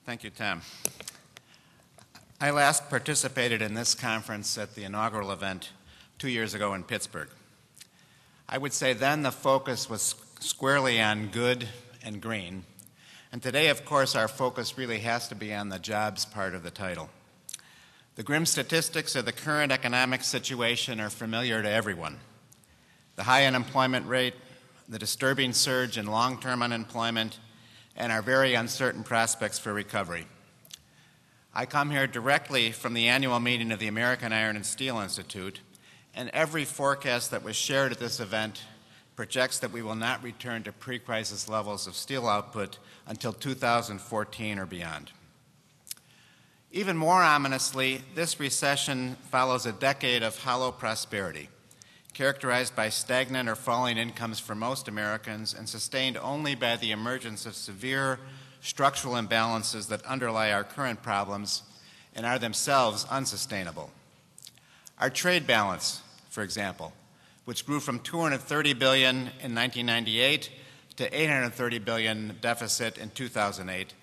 Thank you, Tom. I last participated in this conference at the inaugural event 2 years ago in Pittsburgh. I would say then the focus was squarely on good and green, and today, of course, our focus really has to be on the jobs part of the title. The grim statistics of the current economic situation are familiar to everyone. The high unemployment rate, the disturbing surge in long-term unemployment, and our very uncertain prospects for recovery. I come here directly from the annual meeting of the American Iron and Steel Institute, and every forecast that was shared at this event projects that we will not return to pre-crisis levels of steel output until 2014 or beyond. Even more ominously, this recession follows a decade of hollow prosperity, characterized by stagnant or falling incomes for most Americans and sustained only by the emergence of severe structural imbalances that underlie our current problems and are themselves unsustainable. Our trade balance, for example, which grew from $230 billion in 1998 to $830 billion deficit in 2008,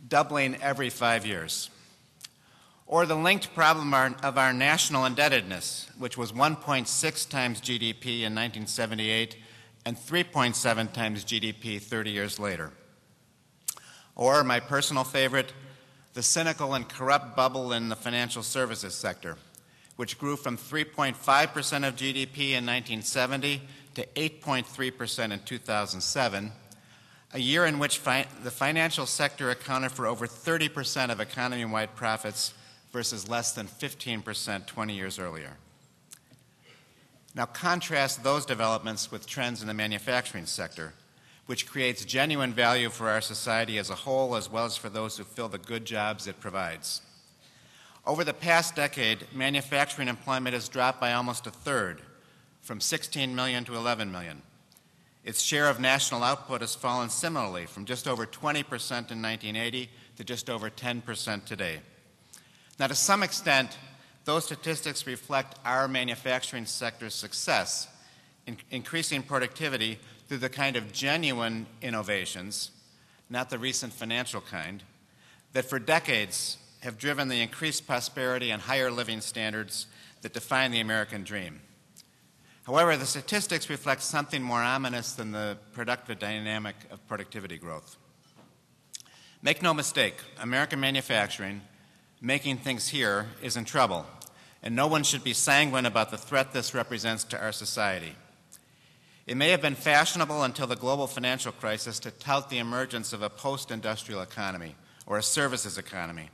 doubling every 5 years. Or the linked problem of our national indebtedness, which was 1.6 times GDP in 1978 and 3.7 times GDP 30 years later. Or, my personal favorite, the cynical and corrupt bubble in the financial services sector, which grew from 3.5% of GDP in 1970 to 8.3% in 2007, a year in which the financial sector accounted for over 30% of economy-wide profits versus less than 15% 20 years earlier. Now contrast those developments with trends in the manufacturing sector, which creates genuine value for our society as a whole as well as for those who fill the good jobs it provides. Over the past decade, manufacturing employment has dropped by almost a third, from 16 million to 11 million. Its share of national output has fallen similarly from just over 20% in 1980 to just over 10% today. Now, to some extent, those statistics reflect our manufacturing sector's success in increasing productivity through the kind of genuine innovations, not the recent financial kind, that for decades have driven the increased prosperity and higher living standards that define the American dream. However, the statistics reflect something more ominous than the productive dynamic of productivity growth. Make no mistake, American manufacturing, making things here, is in trouble, and no one should be sanguine about the threat this represents to our society. It may have been fashionable until the global financial crisis to tout the emergence of a post-industrial economy or a services economy.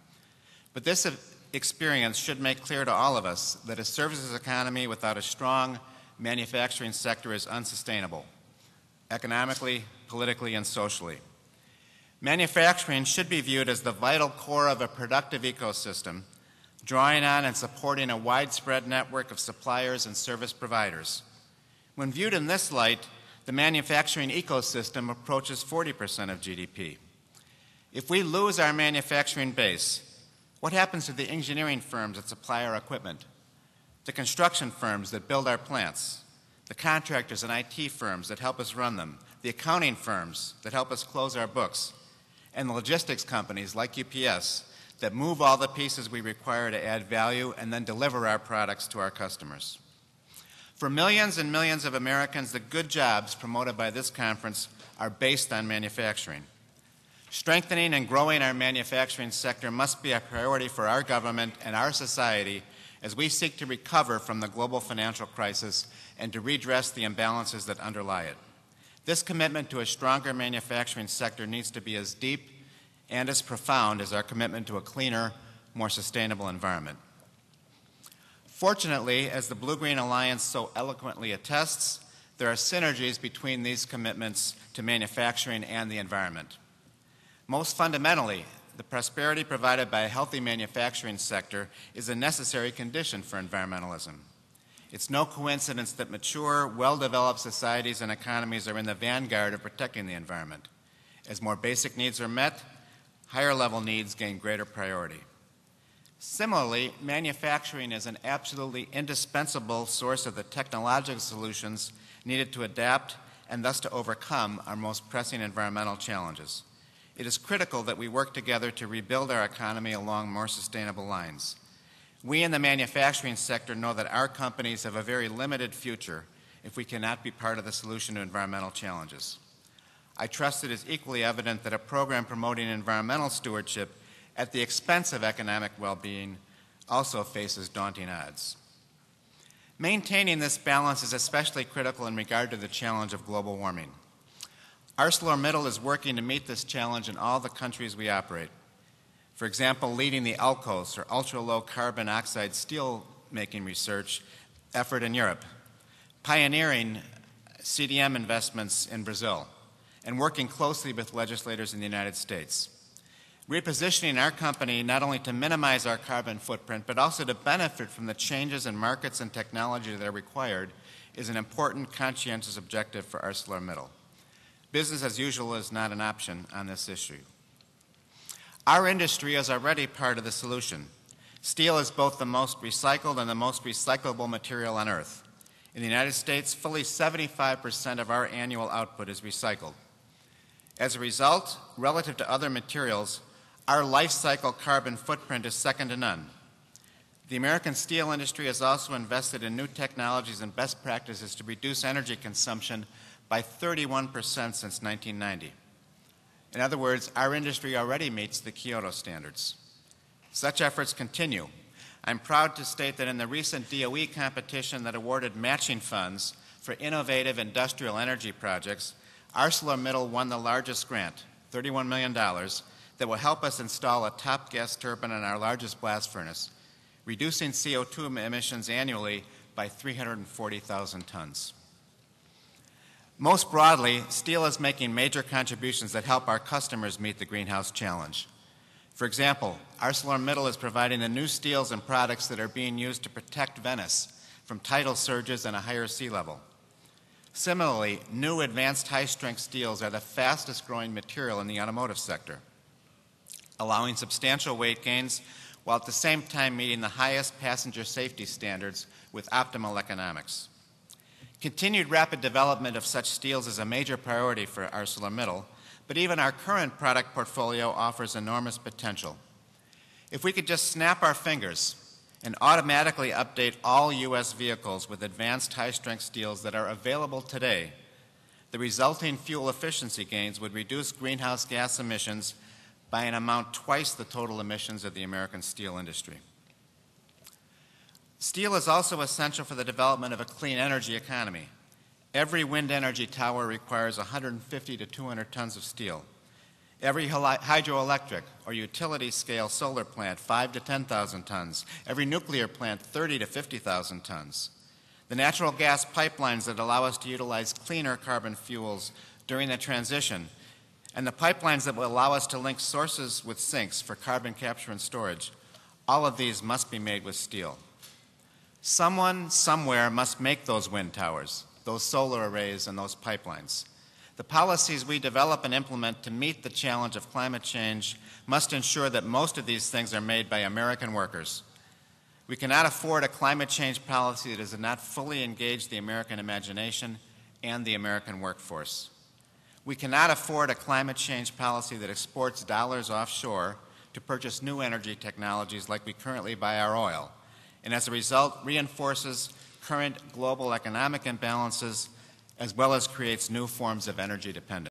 But this experience should make clear to all of us that a services economy without a strong manufacturing sector is unsustainable, economically, politically, and socially. Manufacturing should be viewed as the vital core of a productive ecosystem, drawing on and supporting a widespread network of suppliers and service providers. When viewed in this light, the manufacturing ecosystem approaches 40% of GDP. If we lose our manufacturing base, what happens to the engineering firms that supply our equipment, the construction firms that build our plants, the contractors and IT firms that help us run them, the accounting firms that help us close our books, and the logistics companies like UPS that move all the pieces we require to add value and then deliver our products to our customers? For millions and millions of Americans, the good jobs promoted by this conference are based on manufacturing. Strengthening and growing our manufacturing sector must be a priority for our government and our society as we seek to recover from the global financial crisis and to redress the imbalances that underlie it. This commitment to a stronger manufacturing sector needs to be as deep and as profound as our commitment to a cleaner, more sustainable environment. Fortunately, as the Blue-Green Alliance so eloquently attests, there are synergies between these commitments to manufacturing and the environment. Most fundamentally, the prosperity provided by a healthy manufacturing sector is a necessary condition for environmentalism. It's no coincidence that mature, well-developed societies and economies are in the vanguard of protecting the environment. As more basic needs are met, higher-level needs gain greater priority. Similarly, manufacturing is an absolutely indispensable source of the technological solutions needed to adapt and thus to overcome our most pressing environmental challenges. it is critical that we work together to rebuild our economy along more sustainable lines. We in the manufacturing sector know that our companies have a very limited future if we cannot be part of the solution to environmental challenges. I trust it is equally evident that a program promoting environmental stewardship at the expense of economic well-being also faces daunting odds. Maintaining this balance is especially critical in regard to the challenge of global warming. ArcelorMittal is working to meet this challenge in all the countries we operate. For example, leading the ULCOS, or ultra-low carbon oxide steel making research effort in Europe, pioneering CDM investments in Brazil, and working closely with legislators in the United States. Repositioning our company not only to minimize our carbon footprint, but also to benefit from the changes in markets and technology that are required is an important, conscientious objective for ArcelorMittal. Business as usual is not an option on this issue. Our industry is already part of the solution. Steel is both the most recycled and the most recyclable material on Earth. In the United States, fully 75% of our annual output is recycled. As a result, relative to other materials, our life cycle carbon footprint is second to none. The American steel industry has also invested in new technologies and best practices to reduce energy consumption by 31% since 1990. In other words, our industry already meets the Kyoto standards. Such efforts continue. I'm proud to state that in the recent DOE competition that awarded matching funds for innovative industrial energy projects, ArcelorMittal won the largest grant, $31 million, that will help us install a top gas turbine in our largest blast furnace, reducing CO2 emissions annually by 340,000 tons. Most broadly, steel is making major contributions that help our customers meet the greenhouse challenge. For example, ArcelorMittal is providing the new steels and products that are being used to protect Venice from tidal surges and a higher sea level. Similarly, new advanced high-strength steels are the fastest growing material in the automotive sector, allowing substantial weight gains while at the same time meeting the highest passenger safety standards with optimal economics. Continued rapid development of such steels is a major priority for ArcelorMittal, but even our current product portfolio offers enormous potential. If we could just snap our fingers and automatically update all U.S. vehicles with advanced high-strength steels that are available today, the resulting fuel efficiency gains would reduce greenhouse gas emissions by an amount twice the total emissions of the American steel industry. Steel is also essential for the development of a clean energy economy. Every wind energy tower requires 150 to 200 tons of steel. Every hydroelectric or utility-scale solar plant, 5 to 10,000 tons. Every nuclear plant, 30 to 50,000 tons. The natural gas pipelines that allow us to utilize cleaner carbon fuels during the transition, and the pipelines that will allow us to link sources with sinks for carbon capture and storage, all of these must be made with steel. Someone, somewhere, must make those wind towers, those solar arrays, and those pipelines. The policies we develop and implement to meet the challenge of climate change must ensure that most of these things are made by American workers. We cannot afford a climate change policy that does not fully engage the American imagination and the American workforce. We cannot afford a climate change policy that exports dollars offshore to purchase new energy technologies like we currently buy our oil, and as a result reinforces current global economic imbalances as well as creates new forms of energy dependence.